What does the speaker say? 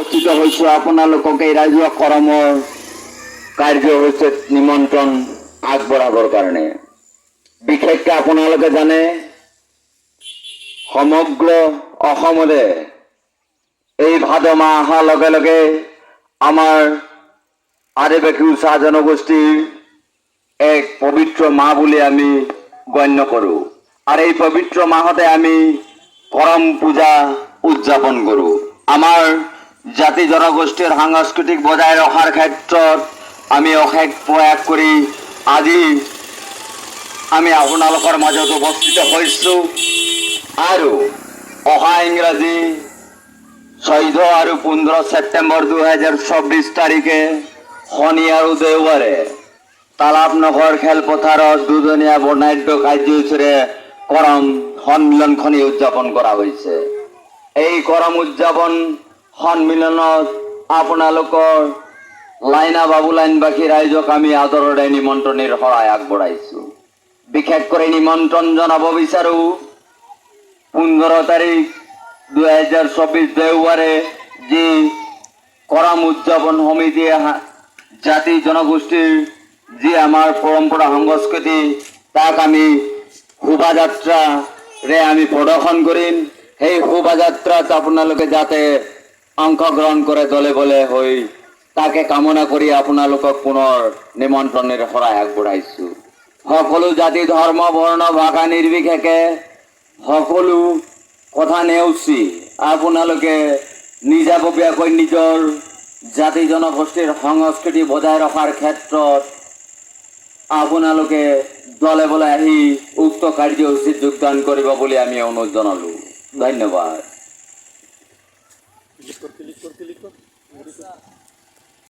উপস্থিত হৈছো আপোনালোকক এই ৰাজহুৱা কৰ্মৰ কাৰ্যসূচীত নিমন্ত্ৰণ আগবঢ়াবৰ কাৰণে। বিশেষকৈ আপোনালোকে জানে সমগ্ৰ অসমতে এই ভাদ মাহ অহাৰ লগে লগে আমাৰ আদিবাসী উষা জনগোষ্ঠীৰ এক পবিত্ৰ মাহ বুলি আমি গণ্য কৰোঁ। আৰু এই পবিত্ৰ মাহতে আমি কৰম পূজা উদযাপন কৰোঁ। আমাৰ জাতি জনগোষ্ঠীৰ সাংস্কৃতিক বজাই ৰখাৰ ক্ষেত্ৰত আমি অশেষ প্ৰয়াস কৰি আজি আমি আপোনালোকৰ মাজত উপস্থিত হৈছোঁ। আৰু অহা ইংৰাজী 14 আৰু 15 ছেপ্টেম্বৰ 2024 তাৰিখে শনি আৰু দেওবাৰে তালাপনগৰ খেলপথাৰত দুজনীয়া বৰ্ণাঢ্য কাৰ্যসূচীৰে কৰম সন্মিলনখনি উদযাপন কৰা হৈছে। এই কৰম উদযাপন সন্মিলনত আপোনালোকৰ লাইনা বাবুলাইনবাসী ৰাইজক আমি আদৰেৰে নিমন্ত্ৰণৰ শৰাই আগবঢ়াইছোঁ। বিশেষ কৰি নিমন্ত্ৰণ জনাব বিচাৰোঁ 15 তাৰিখ 2024 দেওবাৰে যি কৰম উদযাপন সমিতিয়ে জাতি জনগোষ্ঠীৰ যি আমাৰ পৰম্পৰা সংস্কৃতি তাক আমি শোভাযাত্ৰাৰে আমি প্ৰদৰ্শন কৰিম। সেই শোভাযাত্ৰাত আপোনালোকে যাতে অংশগ্ৰহণ কৰে দলে বলে হৈ তাকে কামনা কৰি আপোনালোকক পুনৰ নিমন্ত্ৰণৰ শৰাই আগবঢ়াইছোঁ। সকলো জাতি ধৰ্ম বৰ্ণ ভাষা নিৰ্বিশেষে সকলো কথা নেওচি আপোনালোকে নিজাববীয়াকৈ নিজৰ জাতি জনগোষ্ঠীৰ সংস্কৃতি বজাই ৰখাৰ ক্ষেত্ৰত আপোনালোকে দলে বলে আহি উক্ত কাৰ্যসূচীত যোগদান কৰিব বুলি আমি অনুৰোধ জনালোঁ। ধন্যবাদ।